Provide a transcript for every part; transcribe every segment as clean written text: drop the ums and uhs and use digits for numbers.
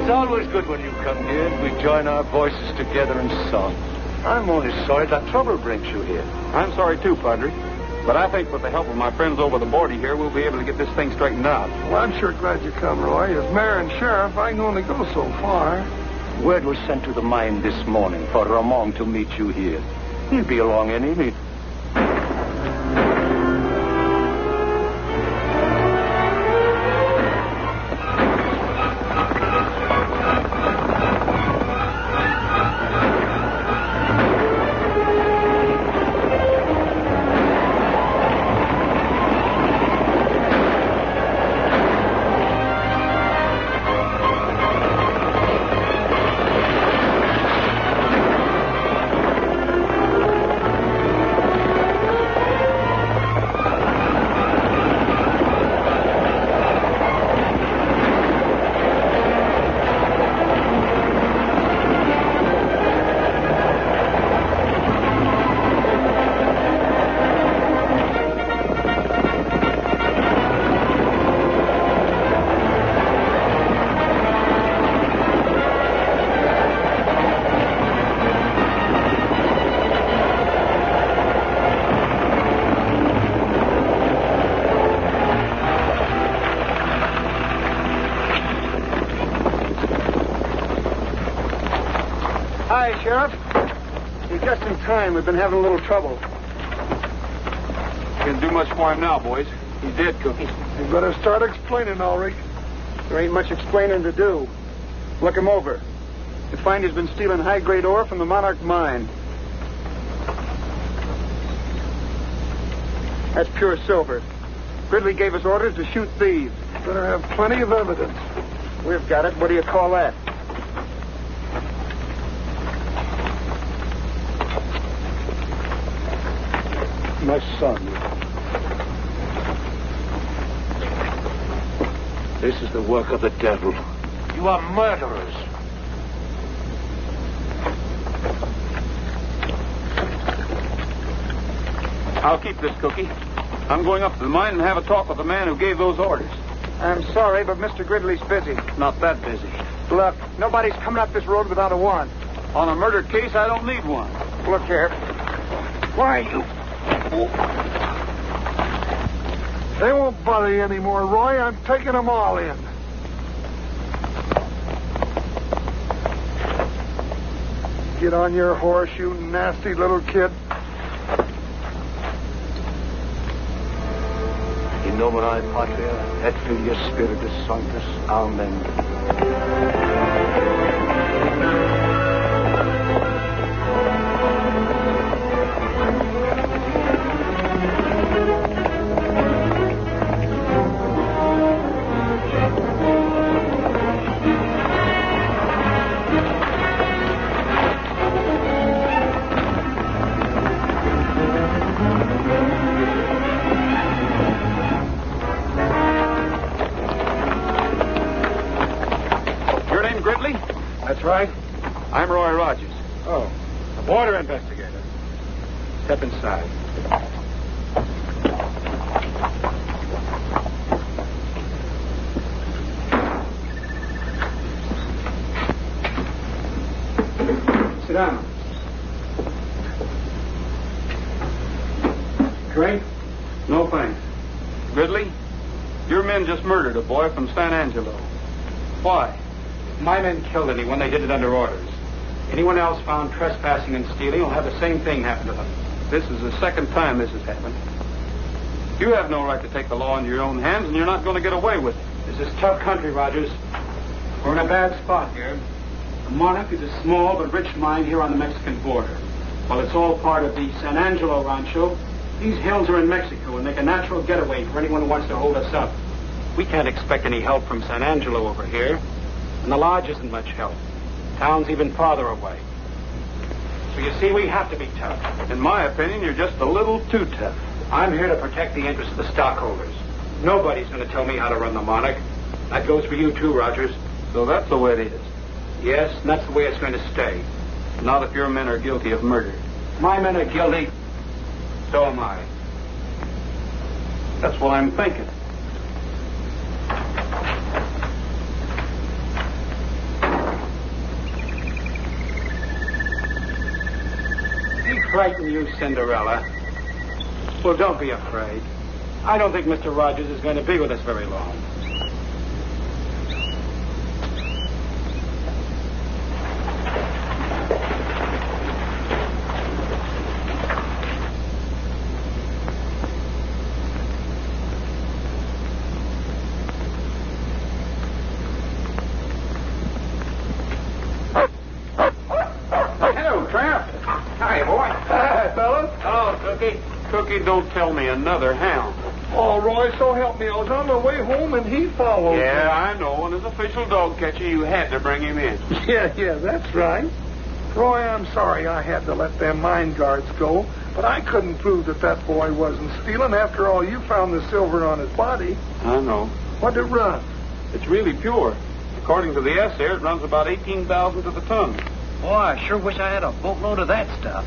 It's always good when you come here and we join our voices together in song. I'm only sorry that trouble brings you here. I'm sorry too, Padre. But I think with the help of my friends over the border here, we'll be able to get this thing straightened out. Well, I'm sure glad you come, Roy. As mayor and sheriff, I can only go so far. Word was sent to the mine this morning for Ramon to meet you here. He'll be along any minute. Hi, Sheriff. You're just in time. We've been having a little trouble. Can't do much for him now, boys. He's dead, Cookie. You better start explaining, Ulrich. There ain't much explaining to do. Look him over. You find he's been stealing high-grade ore from the Monarch mine. That's pure silver. Gridley gave us orders to shoot thieves. Better have plenty of evidence. We've got it. What do you call that? My son. This is the work of the devil. You are murderers. I'll keep this, Cookie. I'm going up to the mine and have a talk with the man who gave those orders. I'm sorry, but Mr. Gridley's busy. Not that busy. Look, nobody's coming up this road without a warrant. On a murder case, I don't need one. Look here. Why, you... They won't bother you anymore, Roy. I'm taking them all in. Get on your horse, you nasty little kid. In nomine Patria, et Filius Spiritus Sanctus. Amen. That's right. I'm Roy Rogers. Oh, a border investigator. Step inside. Sit down. Drink? No thanks. Gridley, your men just murdered a boy from San Angelo. Why? My men killed anyone. They did it under orders. Anyone else found trespassing and stealing will have the same thing happen to them. This is the second time this has happened. You have no right to take the law into your own hands, and you're not going to get away with it. This is tough country, Rogers. We're in a bad spot here. The Monarch is a small but rich mine here on the Mexican border. While it's all part of the San Angelo Rancho, these hills are in Mexico and make a natural getaway for anyone who wants to hold us up. We can't expect any help from San Angelo over here. And the lodge isn't much help. Town's even farther away. So you see, we have to be tough. In my opinion, you're just a little too tough. I'm here to protect the interests of the stockholders. Nobody's going to tell me how to run the Monarch. That goes for you too, Rogers. So that's the way it is. Yes, and that's the way it's going to stay. Not if your men are guilty of murder. My men are guilty. So am I. That's what I'm thinking. frighten you, Cinderella. Well, don't be afraid. I don't think Mr. Rogers is going to be with us very long. Hello, Tramp. Hi, boy. Hi, fellas. Hello, Cookie. Cookie, don't tell me another hound. Oh, Roy, so help me. I was on my way home and he followed Yeah, I know. And as official dog catcher, you had to bring him in. me. Yeah, that's right. Roy, I'm sorry I had to let them mine guards go, but I couldn't prove that boy wasn't stealing. After all, you found the silver on his body. I know. What'd it run? It's really pure. According to the assay, it runs about 18,000 to the ton. Boy, I sure wish I had a boatload of that stuff.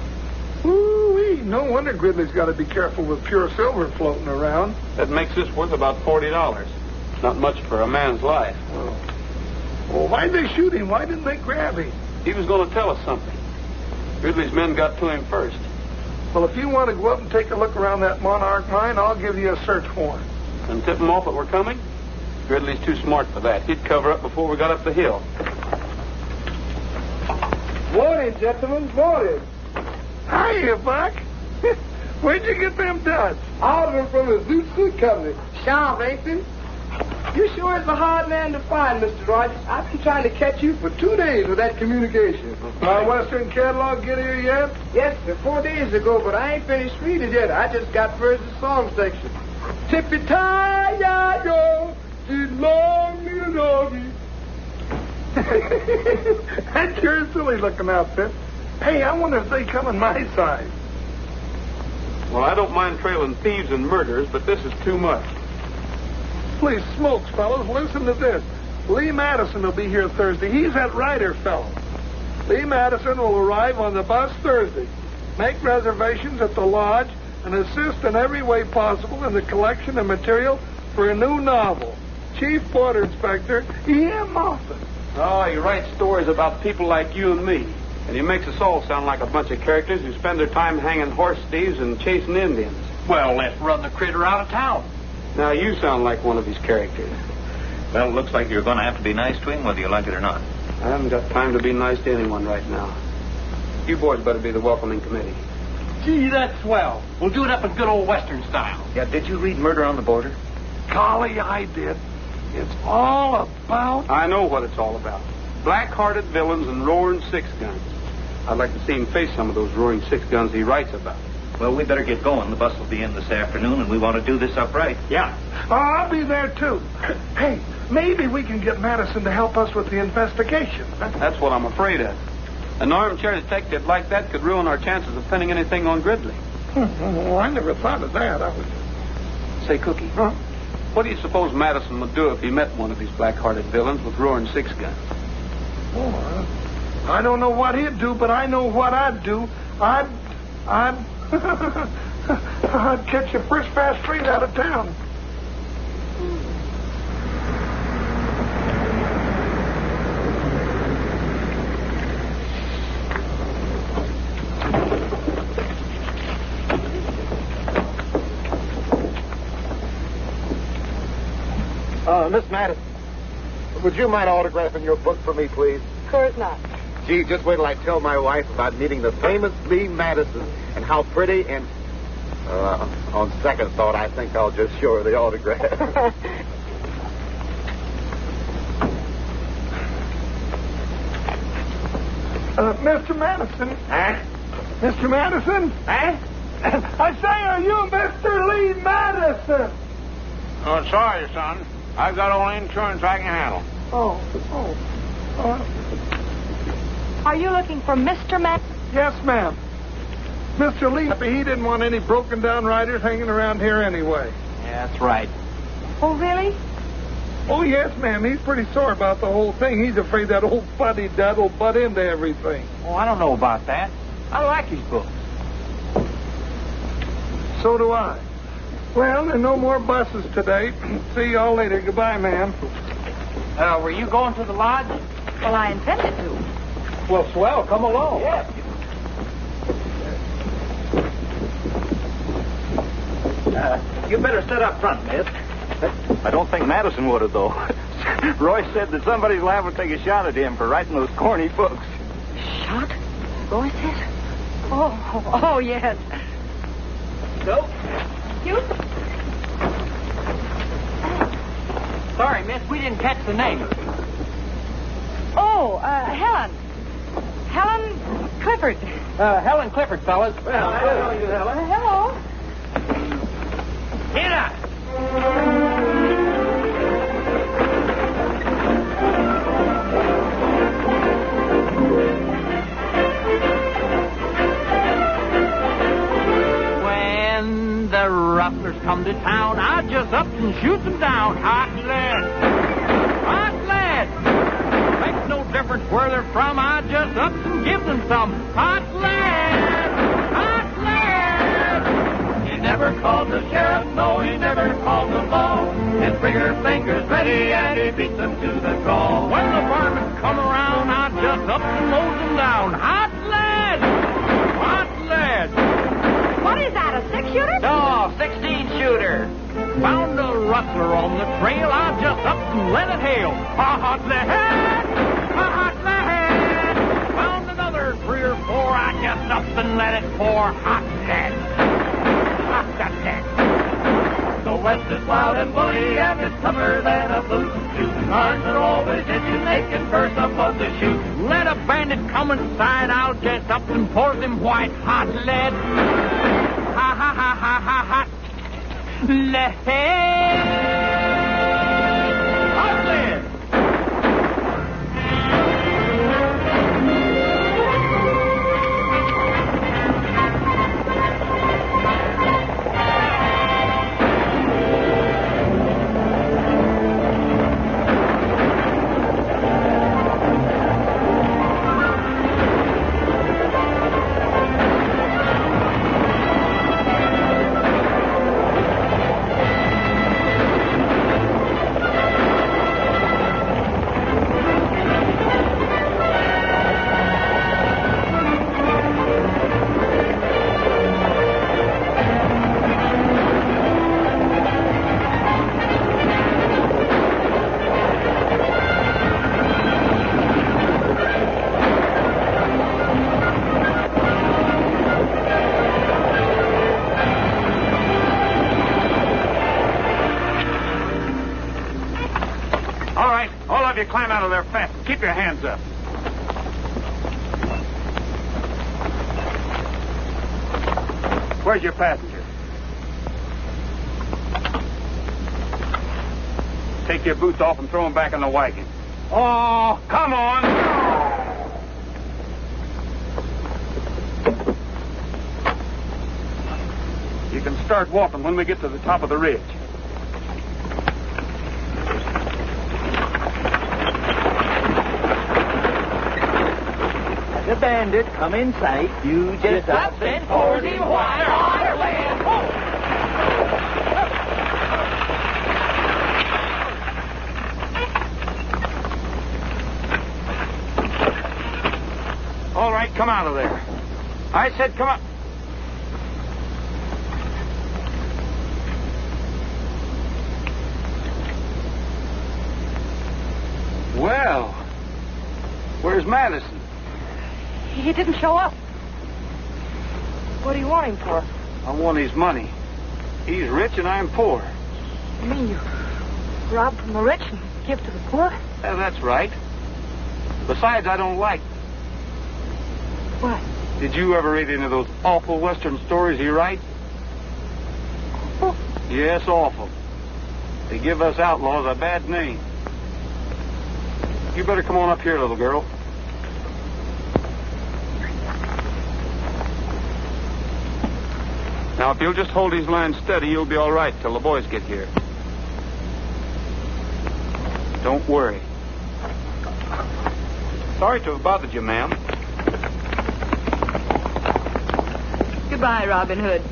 Ooh-wee. No wonder Gridley's got to be careful with pure silver floating around. That makes this worth about $40. Not much for a man's life. Well, why'd they shoot him? Why didn't they grab him? He was going to tell us something. Ridley's men got to him first. Well, if you want to go up and take a look around that Monarch mine, I'll give you a search warrant. And tip him off that we're coming? Ridley's too smart for that. He'd cover up before we got up the hill. Morning, gentlemen. Morning. Hiya, Buck. Where'd you get them duds? Ordered from the Zoot Suit Company. Sharp, ain't they? You sure is a hard man to find, Mr. Rogers. I've been trying to catch you for 2 days with that communication. Western catalog get here yet? Yes, sir, 4 days ago, but I ain't finished reading it yet. I just got first the song section. Tippy-tie-ya-yo, she's long little doggy. That's your silly looking outfit. Hey, I wonder if they come in my size. Well, I don't mind trailing thieves and murderers, but this is too much. Please, smokes, fellas, listen to this. Lee Madison will be here Thursday. He's that writer fellow. Lee Madison will arrive on the bus Thursday. Make reservations at the lodge and assist in every way possible in the collection of material for a new novel. Chief Border Inspector E.M. Moffat. Oh, he writes stories about people like you and me. And he makes us all sound like a bunch of characters who spend their time hanging horse thieves and chasing Indians. Well, let's run the critter out of town. Now you sound like one of these characters. Well, it looks like you're going to have to be nice to him, whether you like it or not. I haven't got time to be nice to anyone right now. You boys better be the welcoming committee. Gee, that's swell. We'll do it up in good old Western style. Yeah, did you read Murder on the Border? Golly, I did. It's all about... I know what it's all about. Black-hearted villains and roaring six guns. I'd like to see him face some of those roaring six guns he writes about. Well, we better get going. The bus will be in this afternoon, and we want to do this up right. Yeah. Oh, I'll be there, too. Hey, maybe we can get Madison to help us with the investigation. That's what I'm afraid of. An armchair detective like that could ruin our chances of pinning anything on Gridley. Oh, I never thought of that. Say, Cookie, Huh? what do you suppose Madison would do if he met one of these black-hearted villains with roaring six guns? Oh, I don't know what he'd do, but I know what I'd do. I'd catch you first fast straight out of town. Miss Madison, would you mind autographing your book for me, please? Of course not. Gee, just wait till I tell my wife about meeting the famous Lee Madison and how pretty and... on second thought, I think I'll just show her the autograph. Mr. Madison. Huh? Mr. Madison? Huh? I say, are you Mr. Lee Madison? Oh, sorry, son. I've got only insurance I can handle. Oh. Are you looking for Mr. Matt? Yes, ma'am. Mr. Lee, he didn't want any broken-down riders hanging around here anyway. Yeah, that's right. Oh, really? Oh, yes, ma'am. He's pretty sore about the whole thing. He's afraid that old fuddy-dud will butt into everything. Oh, I don't know about that. I like his books. So do I. Well, there are no more buses today. See y'all later. Goodbye, ma'am. Were you going to the lodge? Well, I intended to. Well, swell. Come along. Yeah. You better sit up front, miss. I don't think Madison would have, though. Roy said that somebody's liable to take a shot at him for writing those corny books. Shot? Roy says? Oh, yes. So? You? Sorry, miss, we didn't catch the name. Oh, Helen. Helen Clifford. Helen Clifford, fellas. Hello. Get up! When the rustlers come to town, I just up and shoot them down. Hot lead! Hot lead! Makes no difference where they're from, I just up and give them some. Hot lead! Hot lead! He never called the sheriff, no, he never called the law. His trigger finger's ready and he beats them to the draw. When the varmints come around, I just up and mows them down. Hot lead! Hot lead! What is that, a 6-shooter? No, 16-shooter. Found a rustler on the trail, I just up and let it hail. Hot lead! Hot lead! Found another 3 or 4, I just up and let it pour. Hot lead! Hot lead! The West is wild and woolly, and it's tougher than a blue suit. Ours are always itching, they can burst up on the chute. Let a bandit come inside, I'll just up and pour them white hot lead. Ha ha ha ha ha hot lead. Hot lead. You climb out of there fast. Keep your hands up. Where's your passenger? Take your boots off and throw them back in the wagon. Oh, come on! You can start walking when we get to the top of the ridge. The bandit come in sight. You just up and pour him white hot lead. All right, come out of there. I said come out. Well, where's Madison? He didn't show up. What do you want him for? I want his money. He's rich and I'm poor. You mean you rob from the rich and give to the poor? Yeah, that's right. Besides, I don't like. What? Did you ever read any of those awful Western stories he writes? Awful? Yes, awful. They give us outlaws a bad name. You better come on up here, little girl. Now, if you'll just hold his line steady, you'll be all right till the boys get here. Don't worry. Sorry to have bothered you, ma'am. Goodbye, Robin Hood.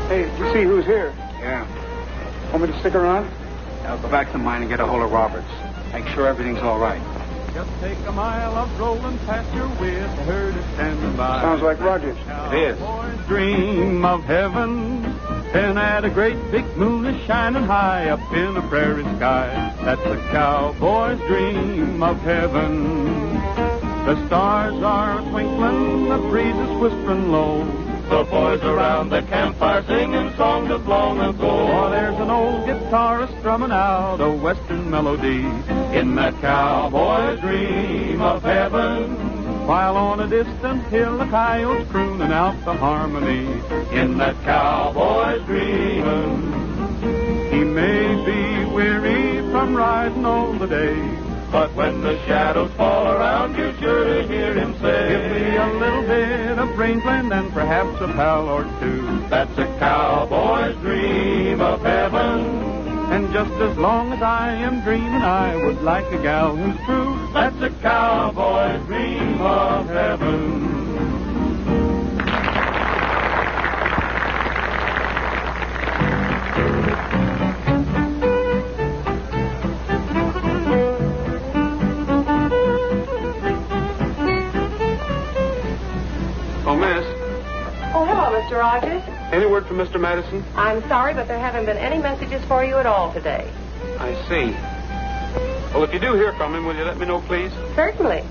Hey, did you see who's here? Yeah, Ron? I'll go back to mine and get a hold of Roberts. Make sure everything's all right. Just take a mile of rolling pasture with a herd is standing by. Sounds like Rogers. It is. Cowboys dream of heaven, and at a great big moon is shining high up in the prairie sky. That's a cowboy's dream of heaven. The stars are twinkling, the breeze is whispering low. The boys around the campfire singing songs of long ago. Oh, there's an old guitarist strumming out a western melody in that cowboy's dream of heaven. While on a distant hill the coyotes crooning out the harmony in that cowboy's dreaming. He may be weary from riding all the day, but when the shadows fall around, you're sure to hear him say, give me a little bit of Rangeland and perhaps a pal or two. That's a cowboy's dream of heaven. And just as long as I am dreaming, I would like a gal who's true. That's a cowboy's dream of heaven. Oh, miss. Oh, hello, Mr. Rogers. Any word from Mr. Madison? I'm sorry, but there haven't been any messages for you at all today. I see. Well, if you do hear from him, will you let me know, please? Certainly.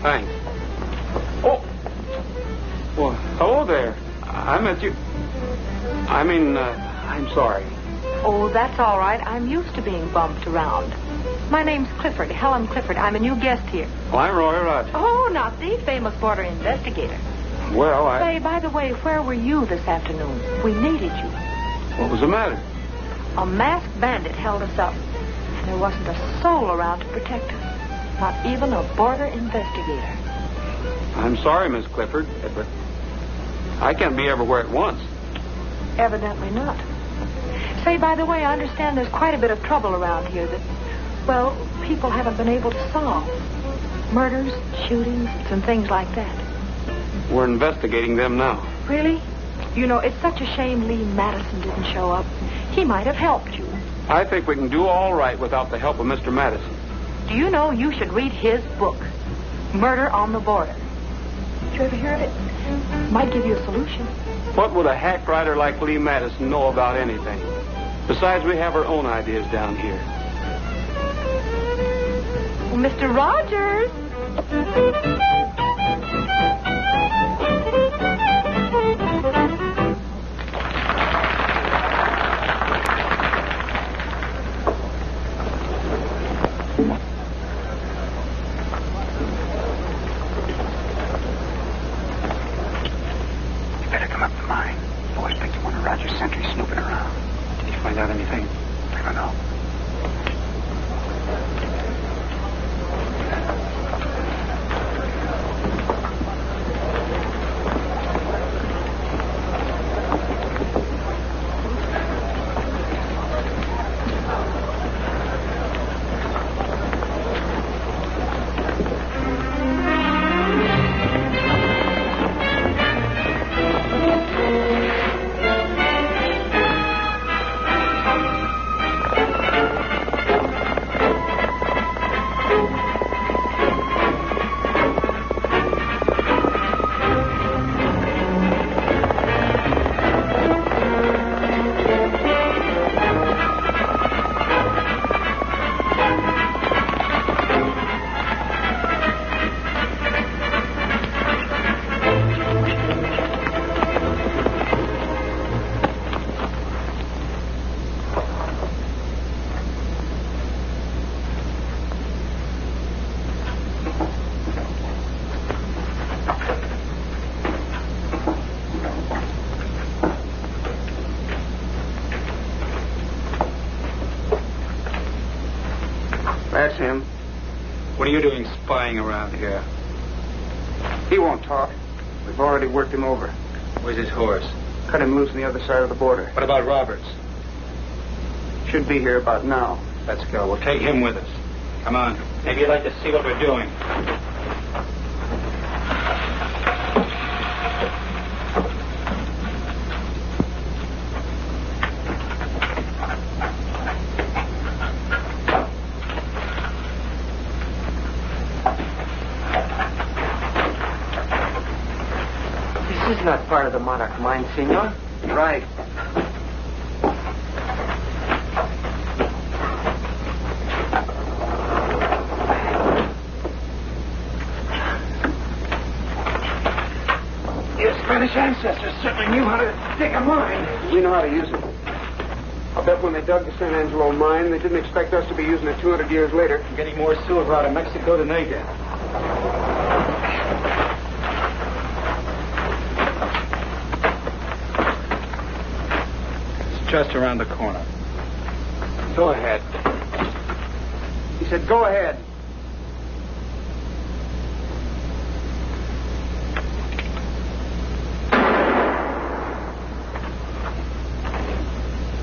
Thanks. Oh. Well, hello there. I met you. I'm sorry. Oh, that's all right. I'm used to being bumped around. My name's Clifford, Helen Clifford. I'm a new guest here. Well, I'm Roy Rogers. Oh, not the famous border investigator. Well, Say, by the way, where were you this afternoon? We needed you. What was the matter? A masked bandit held us up, and there wasn't a soul around to protect us. Not even a border investigator. I'm sorry, Miss Clifford, but I can't be everywhere at once. Evidently not. Say, by the way, I understand there's quite a bit of trouble around here that, well, people haven't been able to solve. Murders, shootings, and things like that. We're investigating them now. Really? You know, it's such a shame Lee Madison didn't show up. He might have helped you. I think we can do all right without the help of Mr. Madison. Do you know you should read his book, Murder on the Border? Did you ever hear of it? Might give you a solution. What would a hack writer like Lee Madison know about anything? Besides, we have our own ideas down here. Well, Mr. Rogers! Find out anything? I don't know. That's him. What are you doing spying around here? He won't talk. We've already worked him over. Where's his horse? Cut him loose on the other side of the border. What about Roberts? Should be here about now. Let's go. We'll take him with us. Come on. Maybe you'd like to see what we're doing. He's not part of the monarch mine, senor. Right. Your Spanish ancestors certainly knew how to dig a mine. We know how to use it. I'll bet when they dug the San Angelo mine, they didn't expect us to be using it 200 years later. I'm getting more silver out of Mexico than they did. It's just around the corner. Go ahead. He said, go ahead.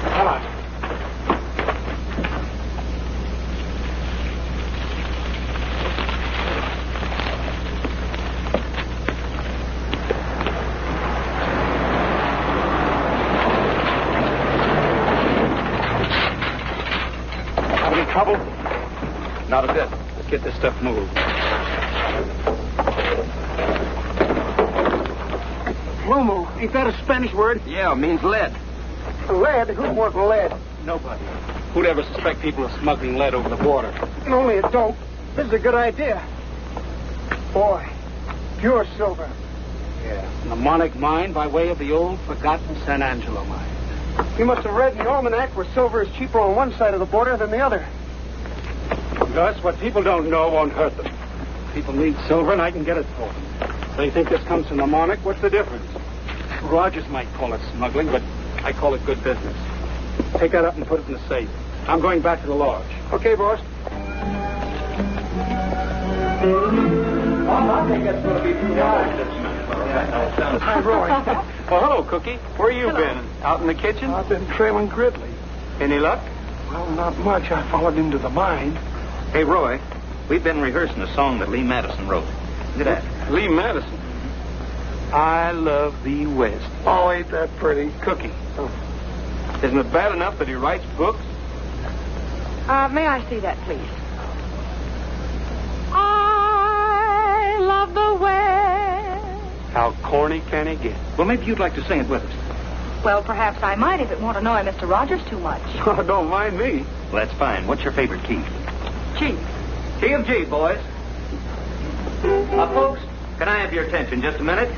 Come on. Have any trouble? Not a bit. Let's get this stuff moved. Lumu, ain't that a Spanish word? Yeah, it means lead. Lead? Who wants lead? Nobody. Who'd ever suspect people of smuggling lead over the border? And only a dope. This is a good idea. Boy, pure silver. Yeah. Mnemonic mine by way of the old forgotten San Angelo mine. You must have read in the almanac where silver is cheaper on one side of the border than the other. Gus, what people don't know won't hurt them. People need silver, and I can get it for them. They think this comes from mnemonic. What's the difference? Rogers might call it smuggling, but I call it good business. Take that up and put it in the safe. I'm going back to the lodge. Okay, boss. I think that's going to be too hard. Hi, Roy. Well, hello, Cookie. Where you been? Out in the kitchen? I've been trailing Gridley. Any luck? Well, not much. I followed him to the mine. Hey, Roy, we've been rehearsing a song that Lee Madison wrote. Look at that. Lee Madison. I love the West. Oh, ain't that pretty? Cookie. Isn't it bad enough that he writes books? May I see that, please? I love the West. How corny can he get? Well, maybe you'd like to sing it with us. Well, perhaps I might if it won't annoy Mr. Rogers too much. Oh, don't mind me. Well, that's fine. What's your favorite key? Gee. Key of G, boys. Folks, can I have your attention just a minute?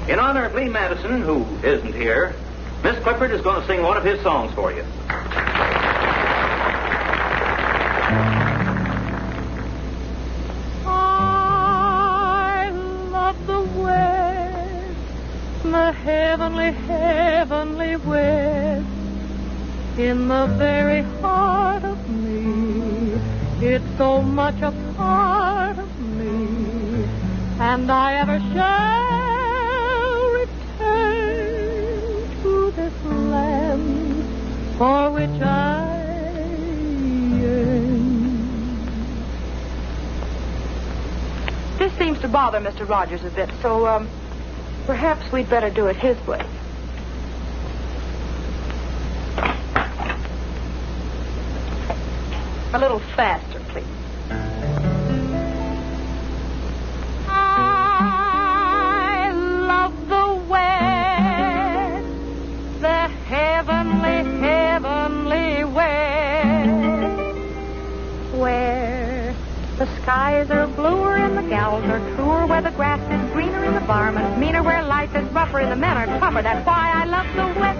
In honor of Lee Madison, who isn't here, Miss Clifford is going to sing one of his songs for you. I love the West, the heavenly, heavenly West, in the very heart of me. It's so much a part of me, and I ever shall return to this land for which I yearn. This seems to bother Mr. Rogers a bit, so, perhaps we'd better do it his way. A little faster, please. I love the West, the heavenly, heavenly West, where the skies are bluer and the gals are truer, where the grass is greener and the varmints meaner, where life is rougher and the men are tougher. That's why I love the West.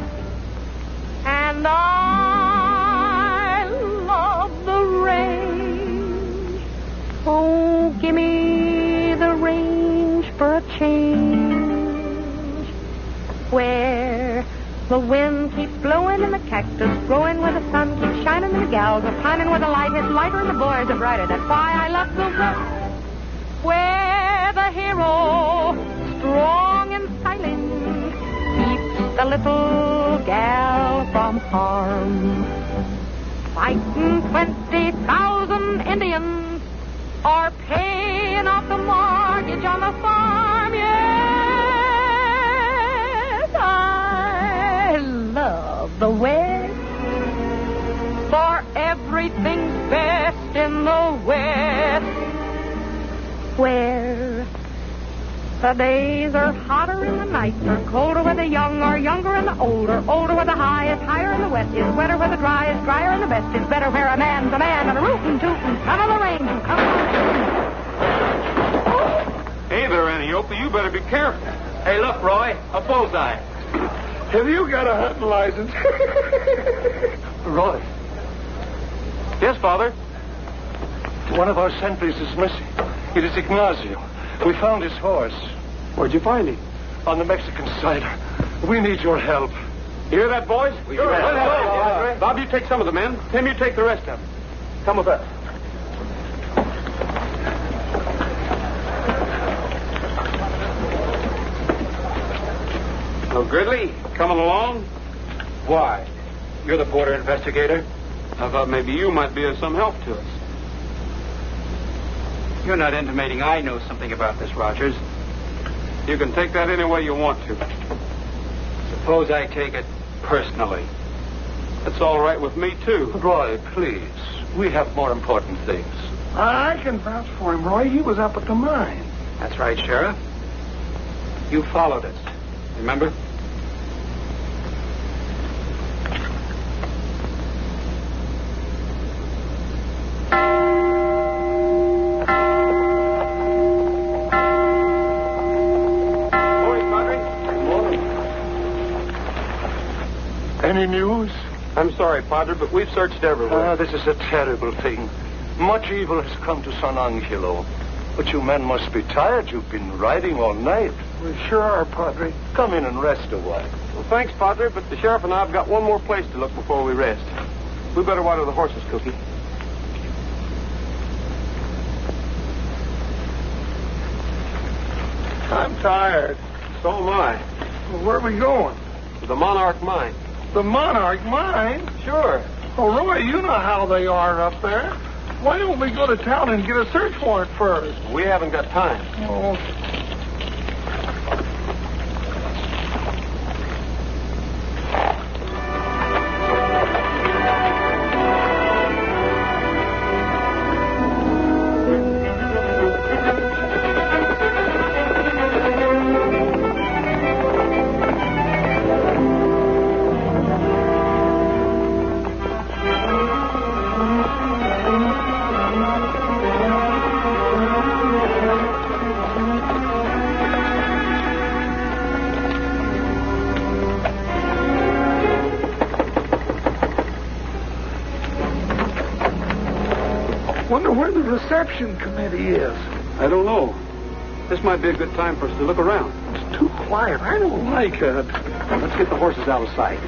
And I love the range. Oh, give me the range for a change, where the wind keeps blowing and the cactus growing, where the sun keeps shining and the gals are pining, where the light is lighter and the boys are brighter. That's why I love the West, where the hero, strong and silent, keeps the little gal from harm. Fighting 20,000 Indians or paying off the mortgage on the farm. Yes, I love the West, for everything's best in the West, where The days are hotter and the nights are colder where the young are younger and the older. Older where the high is higher and the wet is wetter where the dry is drier and the best is better where a man's a man and a rootin' tootin'. Come on the range and come on. Hey there, Antiope. You better be careful. Hey, look, Roy, a bullseye. Have you got a hunting license? Roy, Yes, Father. one of our sentries is missing. It is Ignacio. We found his horse Where'd you find him? on the Mexican side. We need your help. You hear that, boys? Sure. Bob, you take some of the men. Tim, you take the rest of them. Come with us. Oh, Gridley, coming along? Why? You're the border investigator? I thought maybe you might be of some help to us. You're not intimating I know something about this, Rogers. You can take that any way you want to. Suppose I take it personally. That's all right with me, too. Roy, please. We have more important things. I can vouch for him, Roy. He was up at the mine. That's right, Sheriff. You followed us. Remember? Any news? I'm sorry, Padre, but we've searched everywhere. This is a terrible thing. Much evil has come to San Angelo. But you men must be tired. You've been riding all night. We sure are, Padre. Come in and rest a while. Well, thanks, Padre, but the sheriff and I have got one more place to look before we rest. We better water the horses, Cookie. I'm tired. So am I. Well, where are we going? To the Monarch Mine. The Monarch Mine? Sure. Oh, Roy, you know how they are up there. Why don't we go to town and get a search warrant first? We haven't got time. Oh. Wonder where the reception committee is. I don't know. This might be a good time for us to look around. It's too quiet. I don't like it. Let's get the horses out of sight.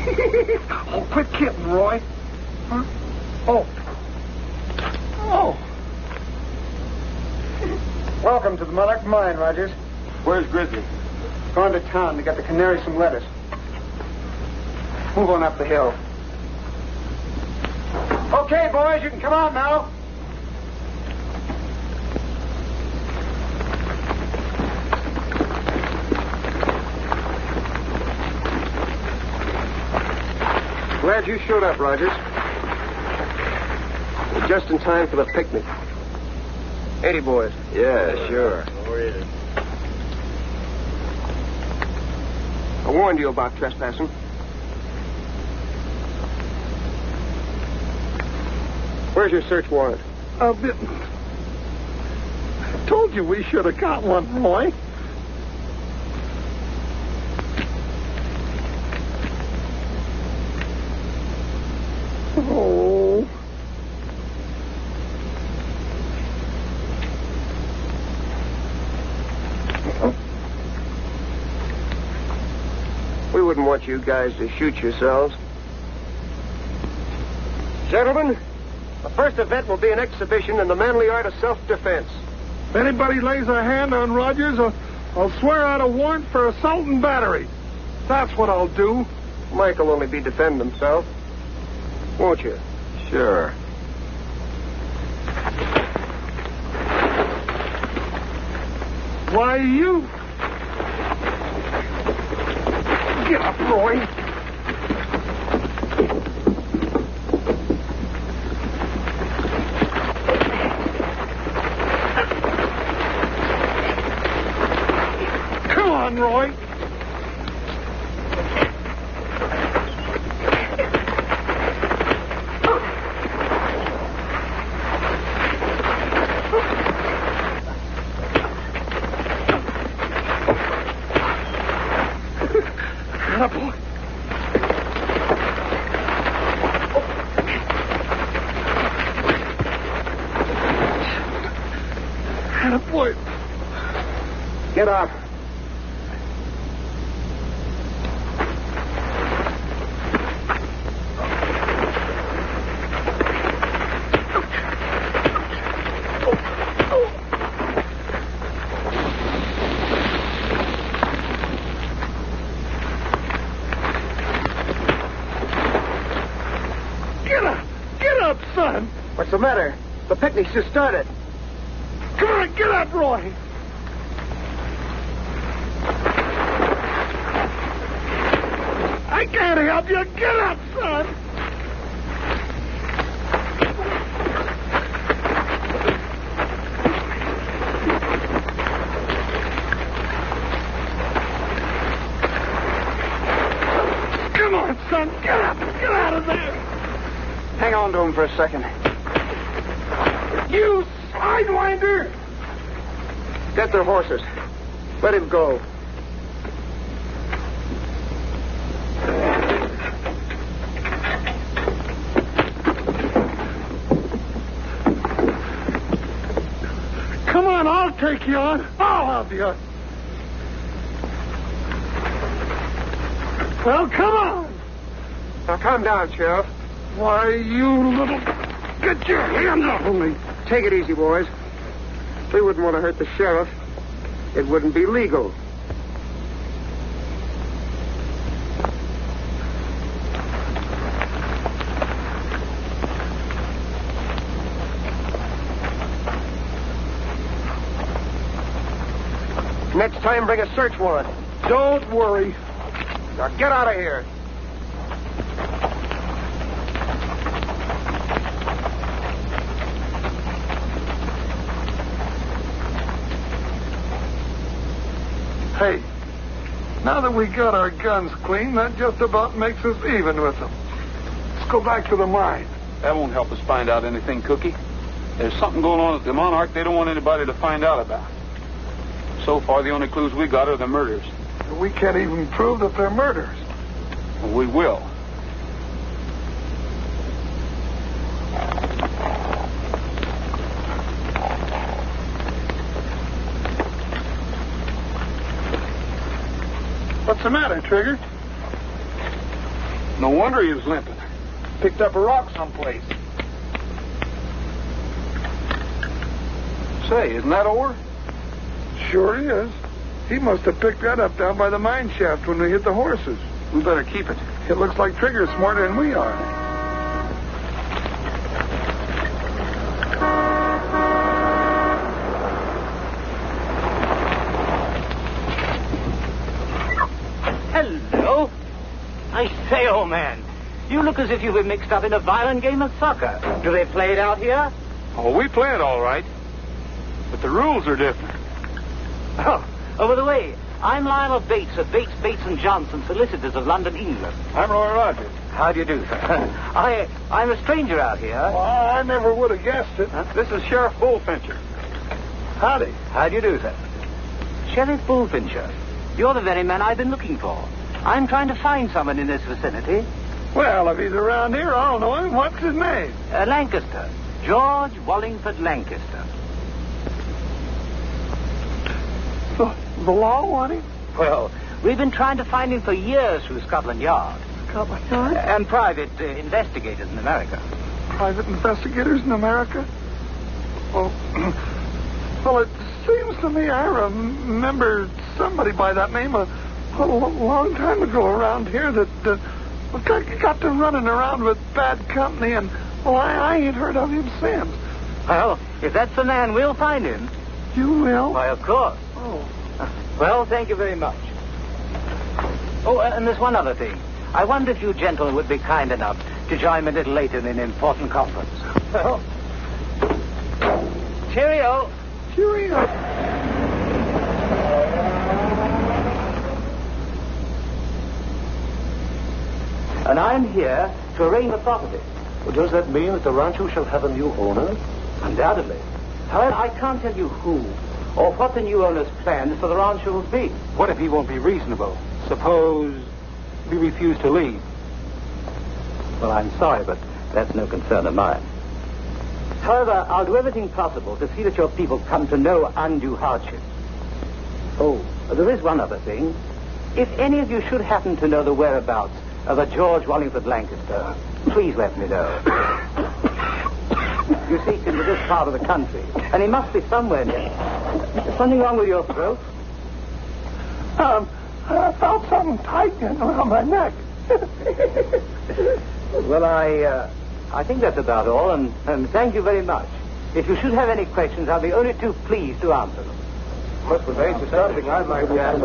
Oh, quit kidding, Roy. Huh? Oh. Oh. Welcome to the Monarch Mine, Rogers. Where's Grizzly? Going to town to get the canary some lettuce. Move on up the hill. Okay, boys, you can come on now. Glad you showed up, Rogers. We're just in time for the picnic. 80 boys. Yeah, sure. I warned you about trespassing. Where's your search warrant? I told you we should have got one, Roy. Oh. We wouldn't want you guys to shoot yourselves. Gentlemen, the first event will be an exhibition in the manly art of self-defense. If anybody lays a hand on Rogers, I'll swear out a warrant for assault and battery. That's what I'll do. Mike will only be defending himself. Won't you? Sure. Why, you... Get up, Roy. Come on, Roy. Attaboy. Attaboy. Get up. Get up, son. What's the matter? The picnic's just started. Come on, get up, Roy. I can't help you. Get up, son. Come on, son. Get up. Get out of there. Hang on to him for a second. You sidewinder. Get their horses. Let him go. Come on, I'll take you on. I'll have you. Well, come on. Now, calm down, Sheriff. Why, you little... Get your hands off of me. Take it easy, boys. We wouldn't want to hurt the sheriff. It wouldn't be legal. Next time, bring a search warrant. Don't worry. Now, get out of here. Hey, now that we got our guns clean, that just about makes us even with them. Let's go back to the mine. That won't help us find out anything, Cookie. There's something going on at the Monarch they don't want anybody to find out about. So far, the only clues we got are the murders. We can't even prove that they're murders. Well, we will. What's the matter, Trigger? No wonder he was limping. Picked up a rock someplace. Say, isn't that ore? Sure he is. He must have picked that up down by the mine shaft when we hit the horses. We better keep it. It looks like Trigger's smarter than we are. Hello. I say, old man, you look as if you've been mixed up in a violent game of soccer. Do they play it out here? Oh, we play it all right. But the rules are different. Oh, by the way, I'm Lionel Bates of Bates, Bates & Johnson, solicitors of London, England. I'm Roy Rogers. How do you do, sir? I'm a stranger out here. Well, I never would have guessed it. This is Sheriff Bullfincher. Howdy. How do you do, sir? Sheriff Bullfincher, you're the very man I've been looking for. I'm trying to find someone in this vicinity. Well, if he's around here, I'll know him. What's his name? Lancaster. George Wallingford Lancaster. The law want him? Well, We've been trying to find him for years through Scotland Yard. Scotland Yard? And private investigators in America. Private investigators in America? Well, well, it seems to me I remember somebody by that name a long time ago around here that got to running around with bad company, and, well, I ain't heard of him since. Well, if that's the man, we'll find him. You will? Why, of course. Oh. Well, thank you very much. Oh, and there's one other thing. I wonder if you gentlemen would be kind enough to join me a little later in an important conference. Well, cheerio. Cheerio. And I'm here to arraign the property. Well, does that mean that the rancho shall have a new owner? Undoubtedly. However, I can't tell you who or what the new owner's plans for the rancho will be. What if he won't be reasonable? Suppose we refuse to leave. Well, I'm sorry, but that's no concern of mine. However, I'll do everything possible to see that your people come to no undue hardship. Oh, there is one other thing. If any of you should happen to know the whereabouts of a George Wallingford Lancaster, please let me know. You see, he's in this part of the country, and he must be somewhere near. Is something wrong with your throat? I felt something tightening around my neck. Well, I think that's about all, and thank you very much. If you should have any questions, I'll be only too pleased to answer them. Must be nice to something I'd like to ask.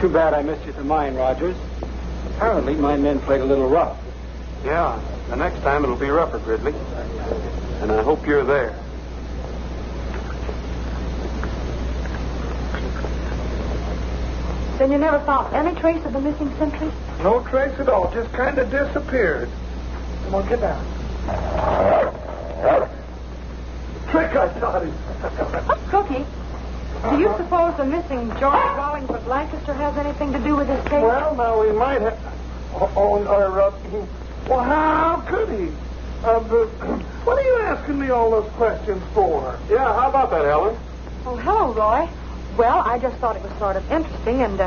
Too bad I missed you to mine, Rogers. Apparently, my men played a little rough. Yeah, the next time it'll be rougher, Gridley. And I hope you're there. Then you never found any trace of the missing sentry? No trace at all. Just kind of disappeared. Come on, get down. Trick, I thought him. Cookie, do you suppose the missing George Wallingford Lancaster has anything to do with this case? Well, now, we might have... well, how could he? What are you asking me all those questions for? Yeah, how about that, Helen? Oh, hello, Roy. Well, I just thought it was sort of interesting, and,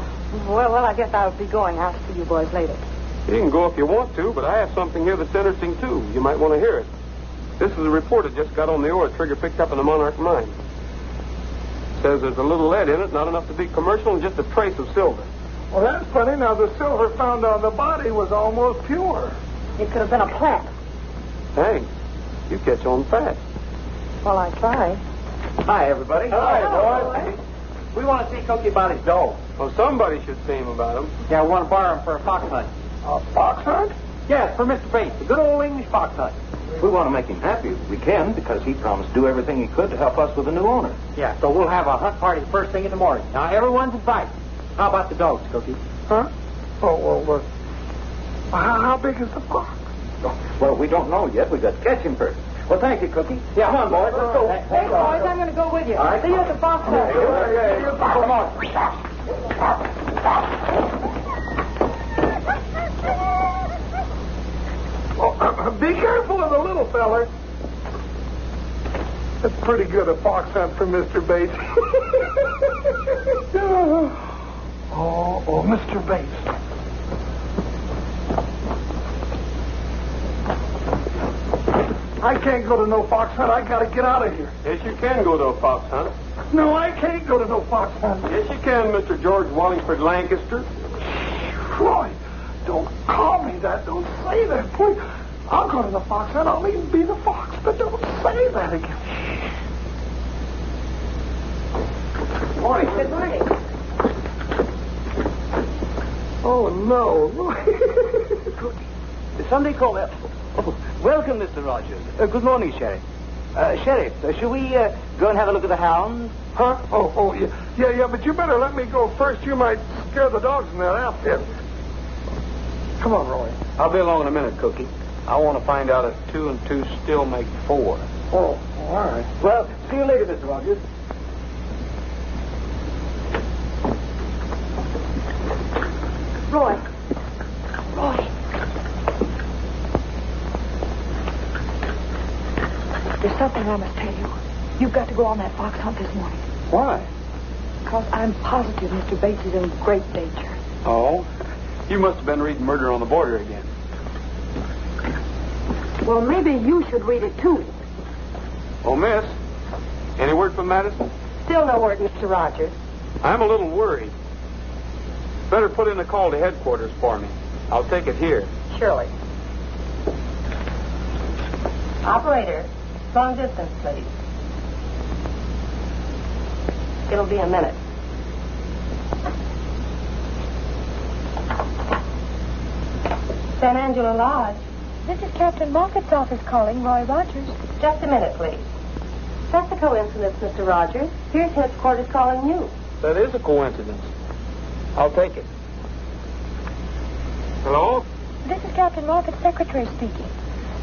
well, I guess I'll be going. I'll see you boys later. You can go if you want to, but I have something here that's interesting, too. You might want to hear it. This is a report that just got on the ore Trigger picked up in the Monarch mine. Says there's a little lead in it, not enough to be commercial, and just a trace of silver. Well, that's funny. Now, the silver found on the body was almost pure. It could have been a plant. Thanks. You catch on fast. Well, I tried. Hi, everybody. Hi, boy. We want to see Cookie about his dough. Well, somebody should see him about him. Yeah, we want to borrow him for a fox hunt. A fox hunt? Yes, for Mr. Bates, a good old English fox hunt. We want to make him happy. We can, because he promised to do everything he could to help us with a new owner. Yeah, so we'll have a hunt party first thing in the morning. Now, everyone's invited. How about the dogs, Cookie? Huh? Oh, well, how big is the fox? Well, we don't know yet. We've got to catch him first. Well, thank you, Cookie. Yeah, come on, boys. Let's go. Hey, boys, I'm going to go with you. All right. See you at the fox hunt. Come on. Oh, be careful of the little feller. That's pretty good, a fox hunt for Mr. Bates. oh, Mr. Bates. I can't go to no fox hunt. I got to get out of here. Yes, you can go to a fox hunt. No, I can't go to no fox hunt. Yes, you can, Mr. George Wallingford Lancaster. Roy, don't call me that. Don't say that, please. I'll go to the fox hunt. I'll even be the fox, but don't say that again. Morning. Good morning. Oh, no. Somebody call me. Oh, welcome, Mr. Rogers. Good morning, Sheriff. Sheriff, shall we go and have a look at the hounds? Huh? Oh, yeah, but you better let me go first. You might scare the dogs in that outfit. Come on, Roy. I'll be along in a minute, Cookie. I want to find out if 2 and 2 still make 4. Oh, all right. Well, see you later, Mr. Rogers. Roy. There's something I must tell you. You've got to go on that fox hunt this morning. Why? Because I'm positive Mr. Bates is in great danger. Oh, you must have been reading Murder on the Border again. Well, maybe you should read it, too. Oh, miss, any word from Madison? Still no word, Mr. Rogers. I'm a little worried. Better put in a call to headquarters for me. I'll take it here. Surely. Operator, long distance, please. It'll be a minute. San Angelo Lodge. This is Captain Moffat's office calling, Roy Rogers. Just a minute, please. Just a coincidence, Mr. Rogers. Here's headquarters calling you. That is a coincidence. I'll take it. Hello? This is Captain Moffat's secretary speaking.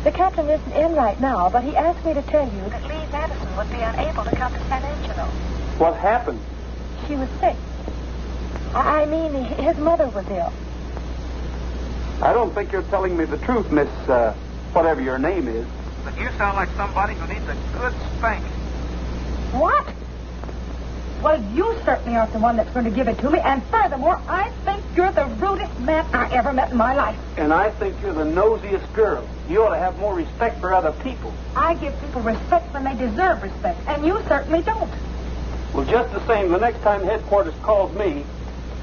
The captain isn't in right now, but he asked me to tell you that Lee Madison would be unable to come to San Angelo. What happened? She was sick. I mean, his mother was ill. I don't think you're telling me the truth, Miss, whatever your name is. But you sound like somebody who needs a good spanking. What? Well, you certainly aren't the one that's going to give it to me. And furthermore, I think you're the rudest man I ever met in my life. And I think you're the nosiest girl. You ought to have more respect for other people. I give people respect when they deserve respect, and you certainly don't. Well, just the same, the next time headquarters calls me,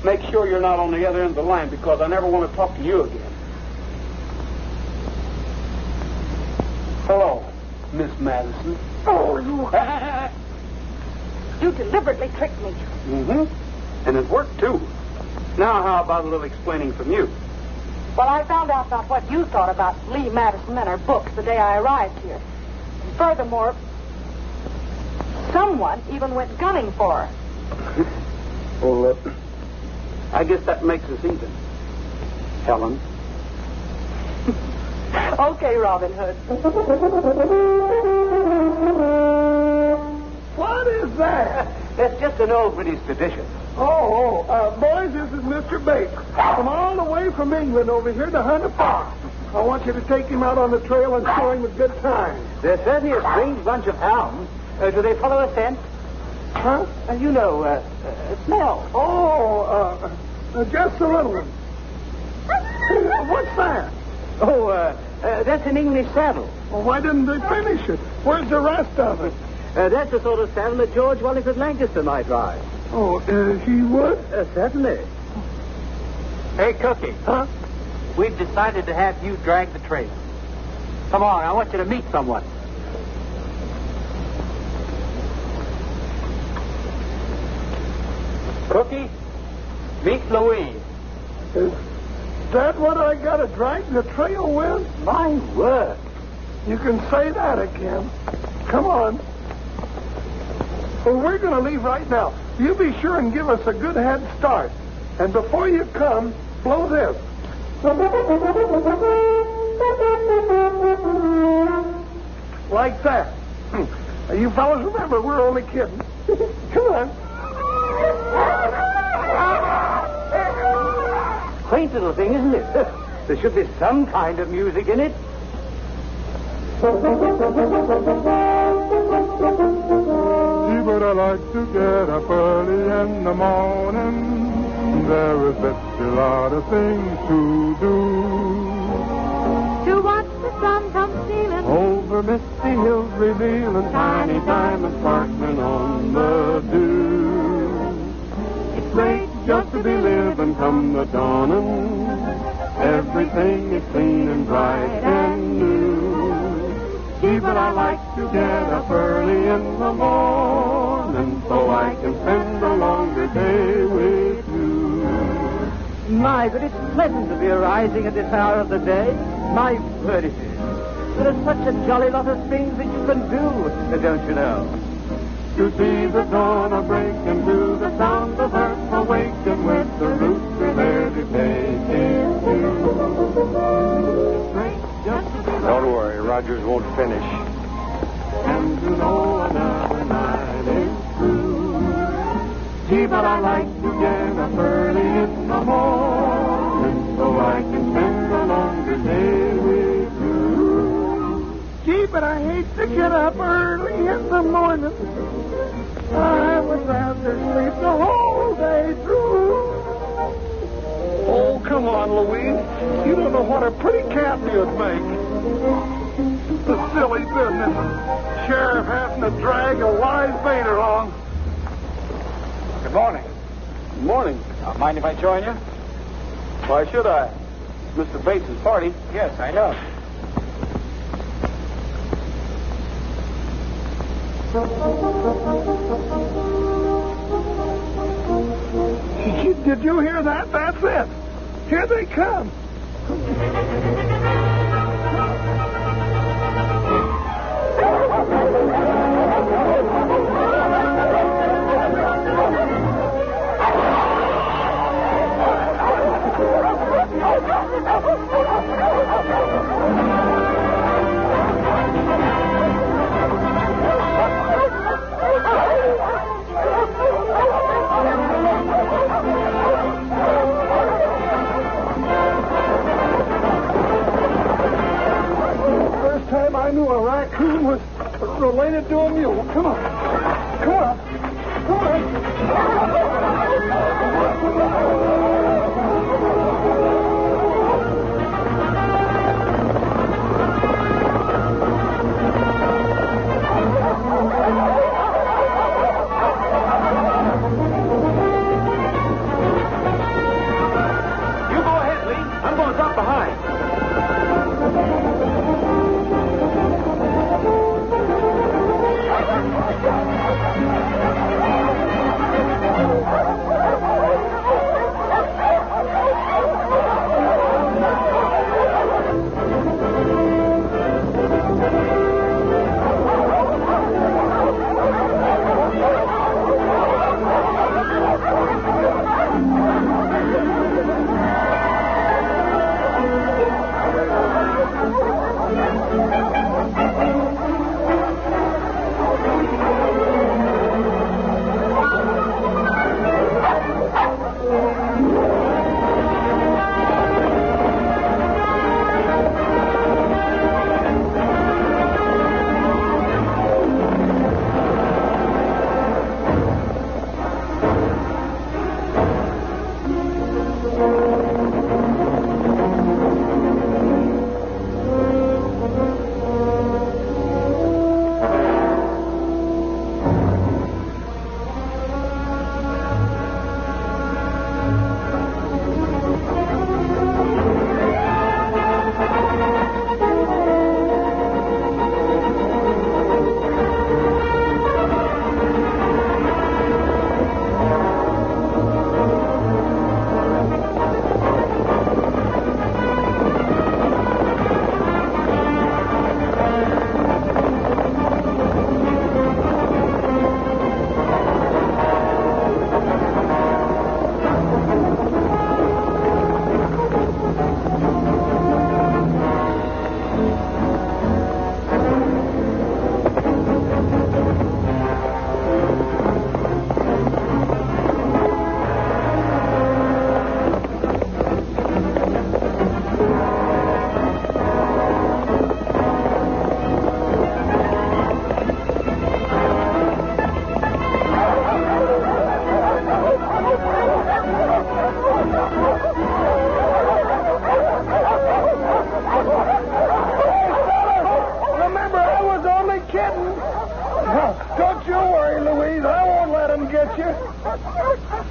make sure you're not on the other end of the line, because I never want to talk to you again. Hello, Miss Madison. Oh, you... You deliberately tricked me. Mm-hmm. And it worked, too. Now, how about a little explaining from you? Well, I found out about what you thought about Lee Madison and her books the day I arrived here. And furthermore, someone even went gunning for her. Well, I guess that makes us even. Helen. Okay, Robin Hood. What is that? That's just an old British tradition. Boys, this is Mr. Bates. Come all the way from England over here to hunt a fox. I want you to take him out on the trail and show him a good time. They're certainly a strange bunch of hounds. Do they follow a scent? Huh? You know, smell. Just a little one. What's that? Oh, that's an English saddle. Well, why didn't they finish it? Where's the rest of it? That's the sort of saddle that George Wallingford Lancaster might ride. Oh, he would? Certainly. Hey, Cookie. Huh? We've decided to have you drag the trail. Come on, I want you to meet someone. Cookie, meet Louise. Is that what I got to drag the trail with? My word. You can say that again. Come on. Well, we're going to leave right now. You be sure and give us a good head start. And before you come, blow this. Like that. You fellas remember, we're only kidding. Come on. Quaint little thing, isn't it? There should be some kind of music in it. But I like to get up early in the morning. There is such a lot of things to do. To watch the sun come stealing Over misty hills revealing tiny diamonds sparkling on the dew. It's great just to be living come the dawning. Everything is clean and bright and new. Gee, but I like to get up early in the morning so I can spend a longer day with you. My, but it's pleasant to be arising at this hour of the day. My word, it is. There are such a jolly lot of things that you can do, don't you know? To see the dawn a break and to the sound of earth awaken with the rooster there to take his due. Don't worry, Rogers won't finish. And to know another night is through. Gee, but I like to get up early in the morning so I can spend a longer day with you. Gee, but I hate to get up early in the morning. I would rather sleep the whole day through. Oh, come on, Louise. You don't know what a pretty cat you'd make. The silly business. Sheriff having to drag a wise bait along. Good morning. Good morning. Mind if I join you? Why should I? It's Mr. Bates' party. Yes, I know. Did you hear that? That's it. Here they come. First time I knew a raccoon was related to a mule. Come on. Come on. Come on. You go ahead, Lee. I'm going to drop behind. Remember, I was only kidding. Don't you worry, Louise. I won't let him get you.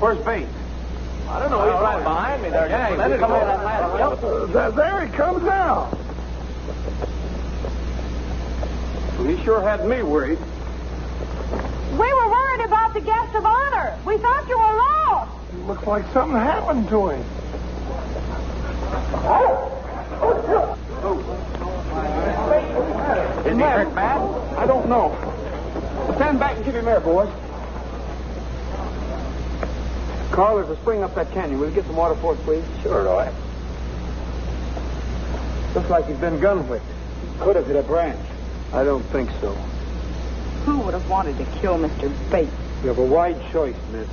Where's Bates? I don't know. He's right behind me there. Yeah, Let he's it come coming. over that ladder. There he comes now. Well, he sure had me worried. We were worried about the guest of honor. We thought you were lost. Looks like something happened to him. Is he hurt bad? I don't know. Stand back and give him air, boys. Carl, there's a spring up that canyon. Will you get some water for us, please? Sure, Roy. Looks like he's been gun-whipped. Could have hit a branch. I don't think so. Who would have wanted to kill Mr. Bates? You have a wide choice, miss.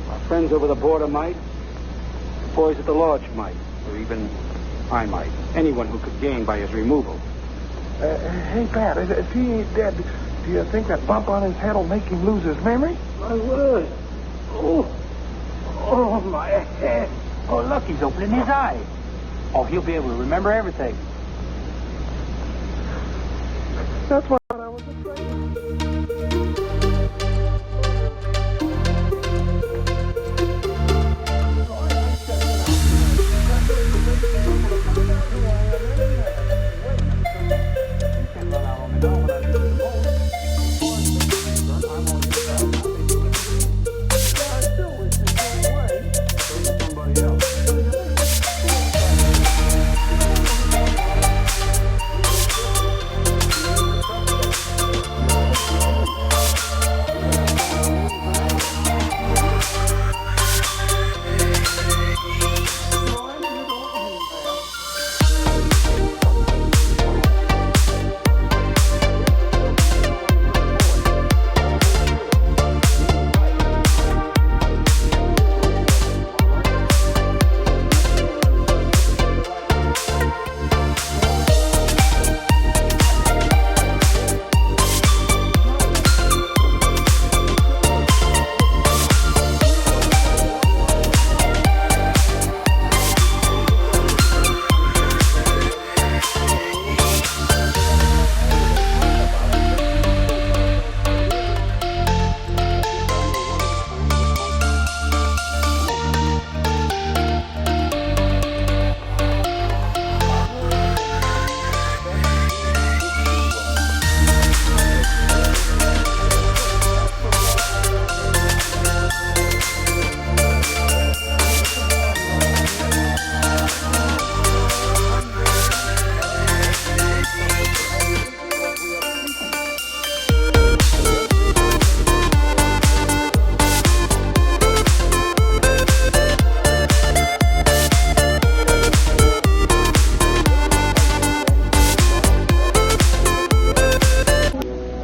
Our friends over the border might. The boys at the lodge might. Or even I might. Anyone who could gain by his removal. Hey, Pat, if he ain't dead, do you think that bump on his head will make him lose his memory? My word. Oh, my head. Oh, look, he's opening his eyes. Oh, he'll be able to remember everything. That's what I was afraid of.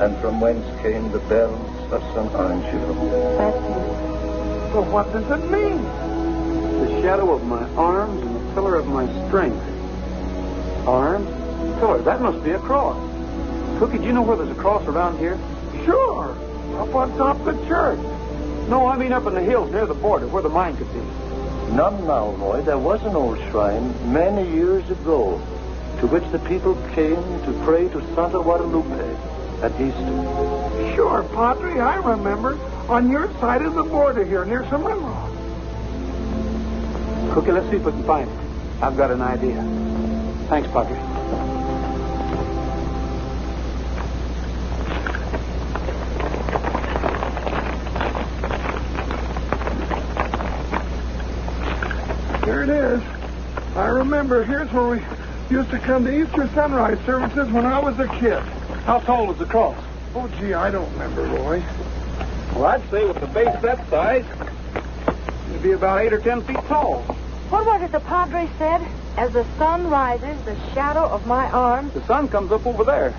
And from whence came the bells of St. Angelo? That's it. Well, what does it mean? The shadow of my arms and the pillar of my strength. Arms? Pillar. That must be a cross. Cookie, do you know where there's a cross around here? Sure. Up on top of the church. No, I mean up in the hills near the border where the mine could be. None now, Roy. There was an old shrine many years ago to which the people came to pray to Santa Guadalupe at Easter. Sure, Padre, I remember. On your side of the border here, near some railroad. Cookie, let's see if we can find it. I've got an idea. Thanks, Padre. Here it is. I remember. Here's where we used to come to Easter sunrise services when I was a kid. How tall was the cross? Oh, gee, I don't remember, Roy. Well, I'd say with a base that size, it'd be about 8 or 10 feet tall. What was it the Padre said? As the sun rises, the shadow of my arms. The sun comes up over there.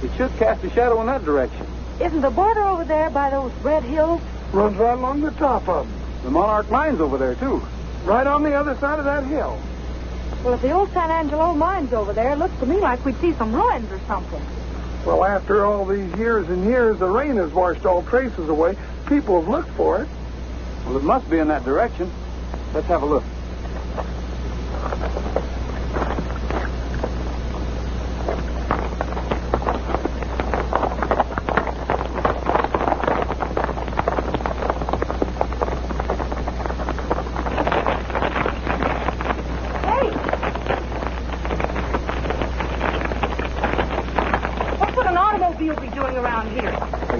It should cast a shadow in that direction. Isn't the border over there by those red hills? Runs right along the top of them. The Monarch mine's over there, too. Right on the other side of that hill. Well, if the old San Angelo mine's over there, it looks to me like we'd see some ruins or something. Well, after all these years and years, the rain has washed all traces away. People have looked for it. Well, it must be in that direction. Let's have a look.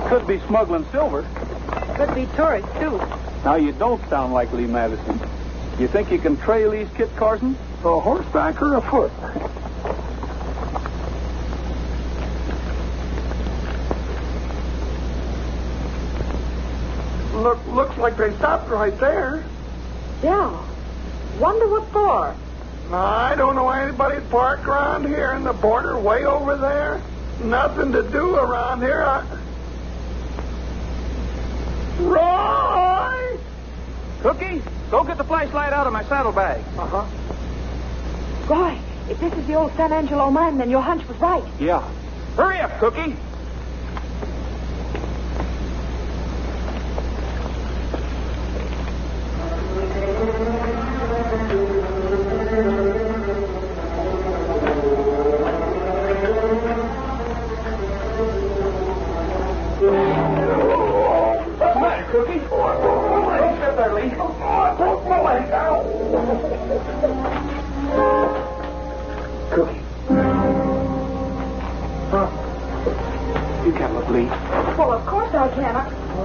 Could be smuggling silver. Could be tourists, too. Now, you don't sound like Lee Madison. You think you can trail these Kit Carsons? A horseback or a foot? Looks like they stopped right there. Yeah. Wonder what for? I don't know anybody parked around here in the border way over there. Nothing to do around here. Roy! Cookie, go get the flashlight out of my saddlebag. Uh-huh. Roy, if this is the old San Angelo mine, then your hunch was right. Yeah. Hurry up, Cookie. Cookie? Don't sit there, Lee. I broke my leg out. Cookie. Huh? You can't look, Lee. Well, of course I can.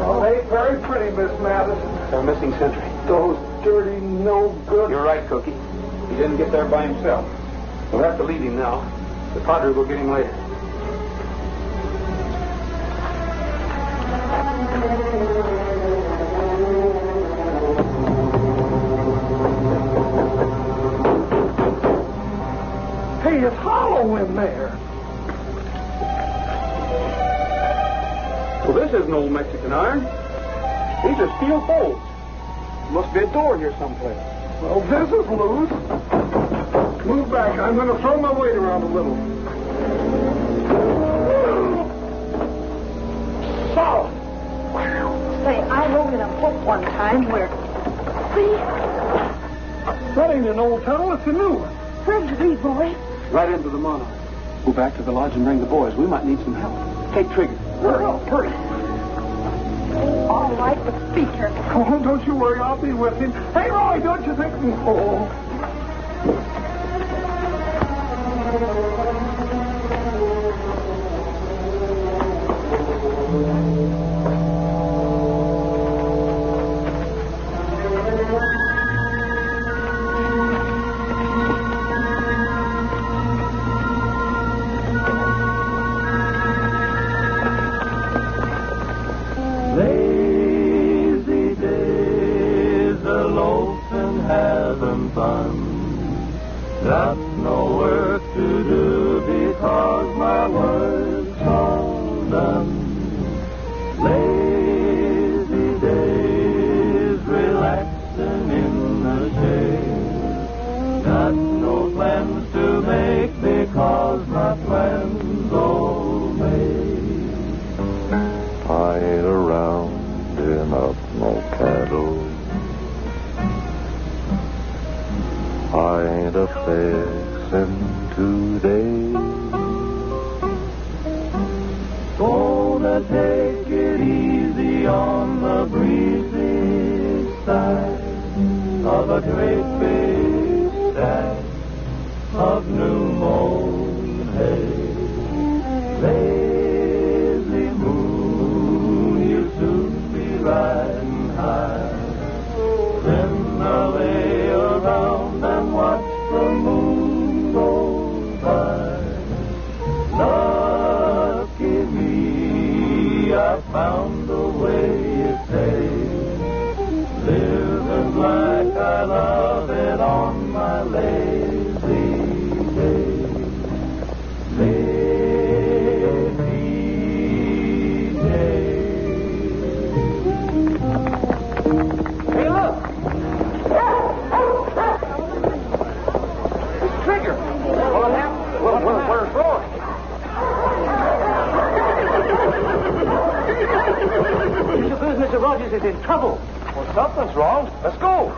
Oh, they ain't very pretty, Miss Madison. They're missing sentry. Those dirty, no good. You're right, Cookie. He didn't get there by himself. We'll have to leave him now. The padre will get him later. Hey, it's hollow in there. Well, this isn't old Mexican iron. These are steel bolts. Must be a door here someplace. Well, this is loose. Move back. I'm going to throw my weight around a little. Solid. Say, I rode in a book one time where... See? That ain't an old tunnel. It's a new one. Where'd you read, boy? Right into the monarch. Go back to the lodge and bring the boys. We might need some help. Take Trigger. Hurry. All right, but be careful. Oh, don't you worry. I'll be with him. Hey, Roy, don't you think... Oh. Lazy days, a-loafing, having fun. Got no work to do because my work's all done. Lazy days, relaxing in the shade. Got no plans to make because my plans all made. I ain't around enough no cattle. I ain't a fixin' today. Gonna take it easy on the breezy side of a great big stack of new mown hay. Lazy moon, you soon be riding high. Then I'll lay around and watch the moon go by. Lucky me, I found the way you say. Living like I love it on my lazy day. Lazy day. Hey, look! It's Trigger. What happened? Where's Roy? You suppose Mr. Rogers is in trouble? Well, something's wrong. Let's go.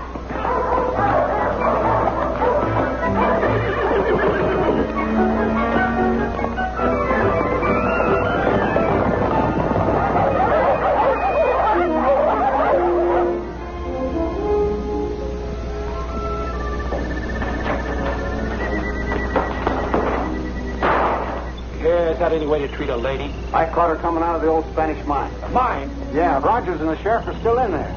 Yeah, is that any way to treat a lady? I caught her coming out of the old Spanish mine. Mine? Yeah, Rogers and the sheriff are still in there.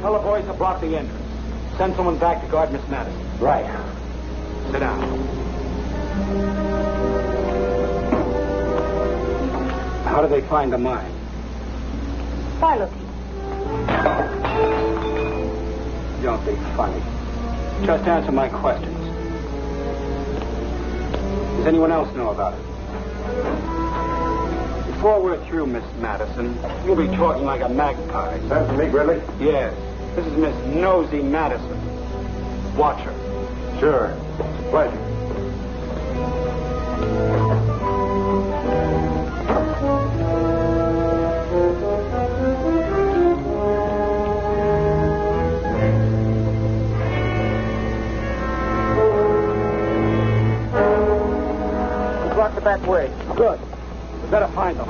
Tell the boys to block the entrance. Send someone back to guard Miss Madison. Right. Sit down. How do they find the mine? By looking. Don't be funny. Just answer my questions. Does anyone else know about it? Before we're through, Miss Madison, you'll be talking like a magpie. That's me, Gridley? Yes. This is Miss Nosy Madison. Watch her. Sure. Pleasure. Block the back way. Good. We better find them.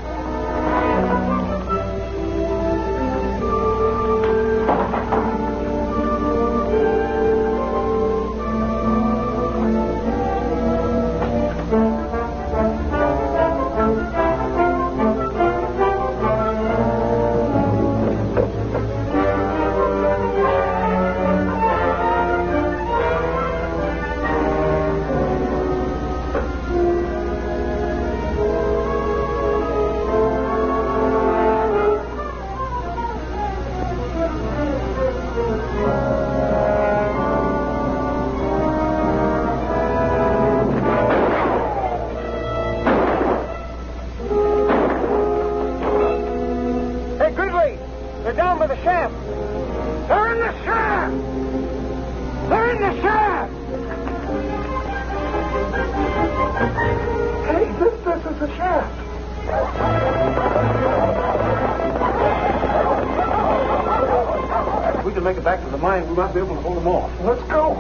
Make it back to the mine, we might be able to hold them off. Let's go.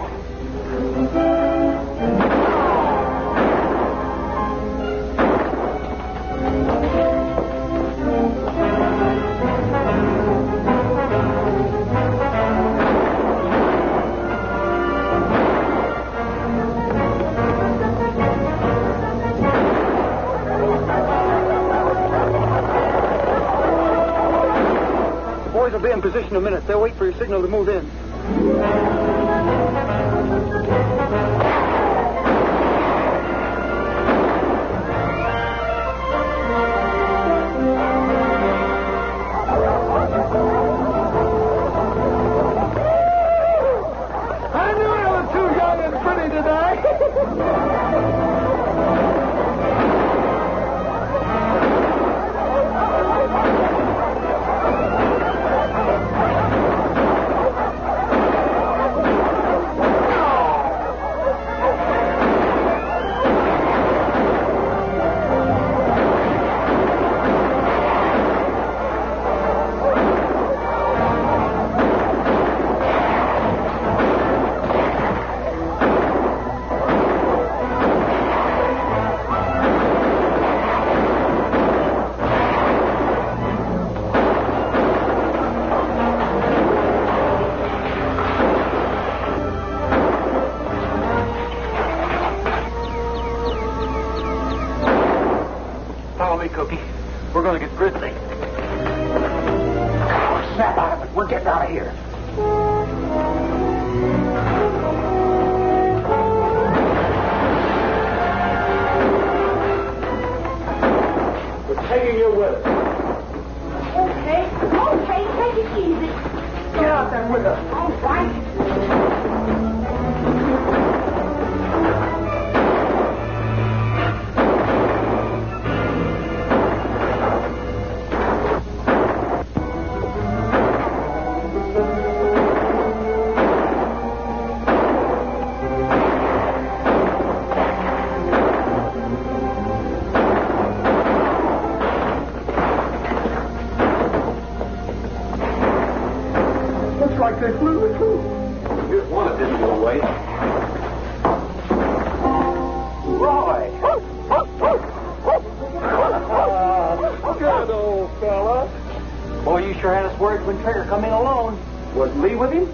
Boys will be in position in a minute. They'll wait for your signal to move in. I knew I was too young and pretty today. Follow me, Cookie. We're going to get Grizzly. Snap out of it. We're getting out of here. We're taking you with us. Okay, take it easy. Get out there with us. All right. Looks like they flew the coop. Just one of them go away. Roy! Good old fella. Boy, you sure had us worried when Trigger come in alone. Was Lee with him?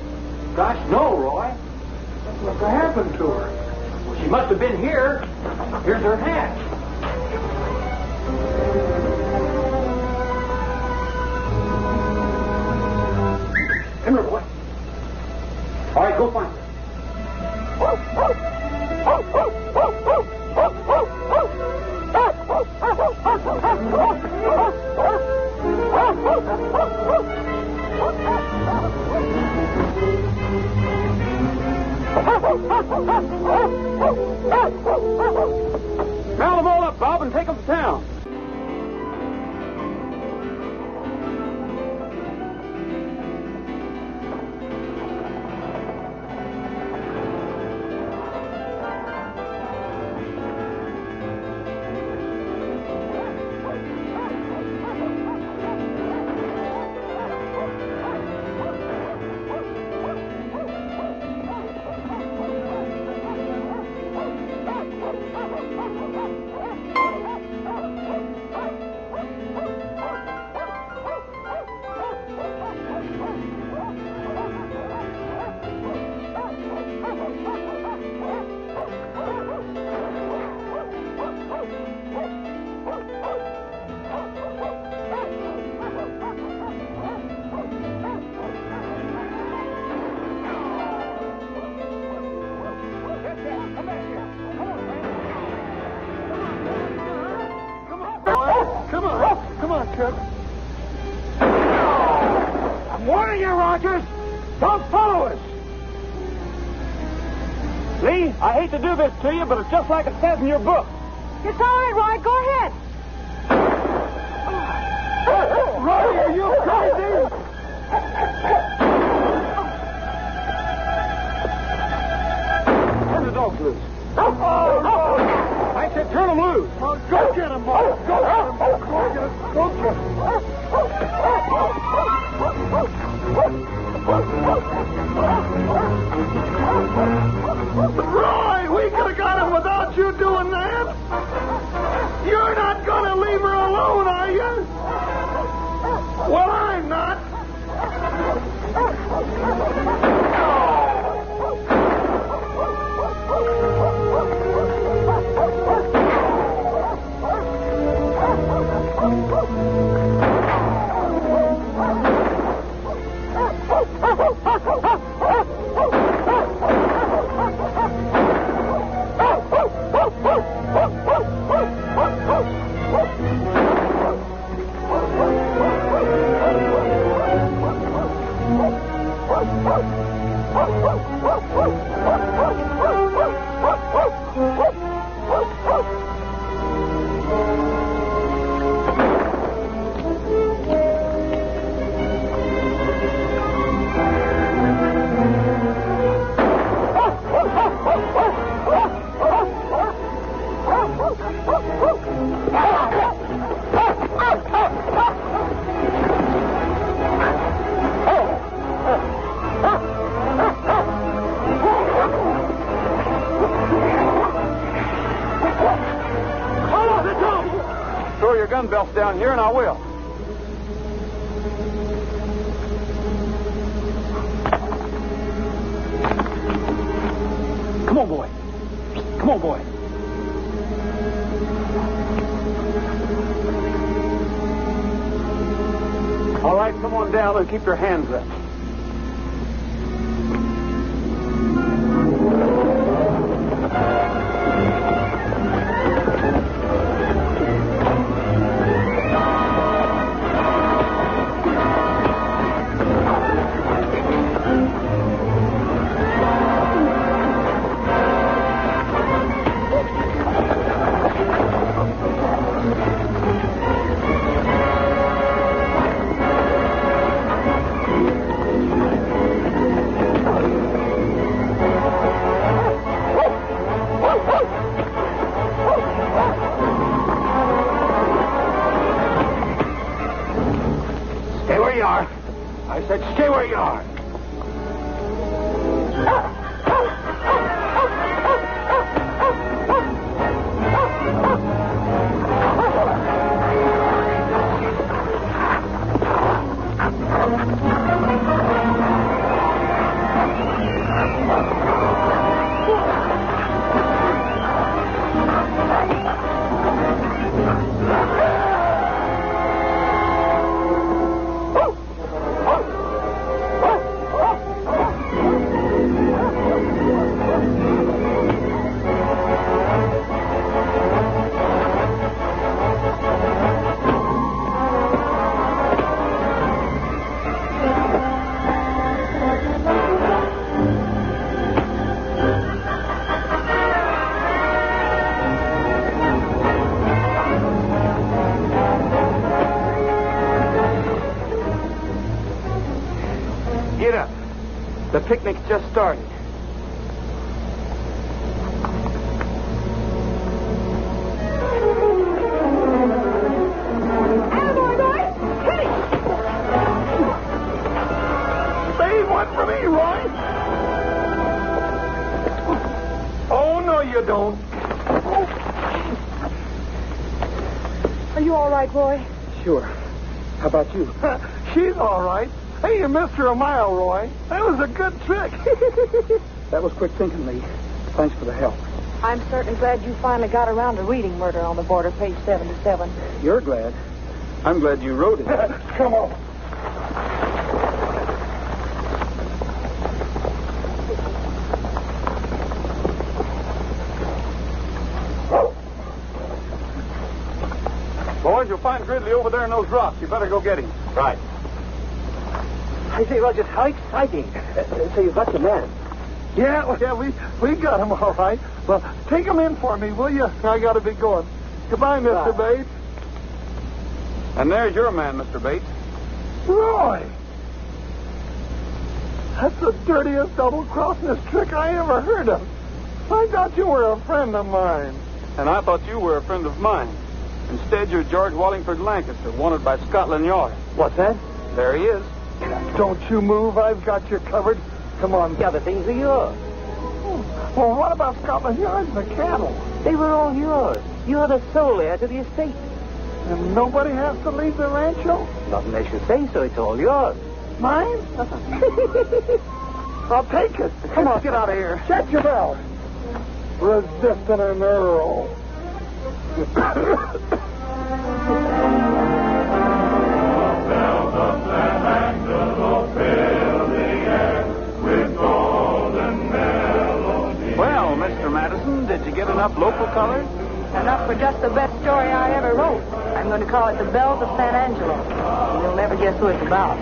Gosh, no, Roy. What happened to her? Well, she must have been here. Here's her hat. Come here, boy. All right, go Round them all up, Bob, and take them to town. Come on, Chuck. I'm warning you, Rogers. Don't follow us. Lee, I hate to do this to you, but it's just like it says in your book. It's all right, Roy. Go ahead. Roy, are you crazy? Turn the dogs loose. I said turn them loose. Well, go get him, Mark. Go get him. Go get him. Go get him. Roy, we could have got him without you doing that. You're not going to leave her alone, are you? Well, I'm not. Throw your gun belts down here, and I will. Come on, boy. Come on, boy. All right, come on down and keep your hands up. Stay where you are. I said stay where you are. Get up. The picnic's just started. Save one for me, Roy. Oh, no, you don't. Are you all right, Roy? Sure. How about you? She's all right. Hey, you missed her a mile, Roy. That was a good trick. That was quick thinking, Lee. Thanks for the help. I'm certainly glad you finally got around to reading Murder on the Border, page 77. You're glad. I'm glad you wrote it. Come on. Boys, you'll find Gridley over there in those rocks. You better go get him. Right. I say, Rogers, how exciting. So you've got your man. Yeah, we got him all right. Well, take him in for me, will you? I got to be going. Goodbye, Mr. Bates. And there's your man, Mr. Bates. Roy! That's the dirtiest double-crossing trick I ever heard of. I thought you were a friend of mine. And I thought you were a friend of mine. Instead, you're George Wallingford Lancaster, wanted by Scotland Yard. What's that? There he is. Don't you move. I've got you covered. Come on. The other things are yours. Well, what about Scotland Yard and the cattle? They were all yours. You're the sole heir to the estate. And nobody has to leave the rancho? Not unless you say so. It's all yours. Mine? I'll take it. Come on, get out of here. Check your bell. Resisting an earl. Well, Mr. Madison, did you get enough local colors? Enough for just the best story I ever wrote. I'm going to call it The Bells of San Angelo. You'll never guess who it's about.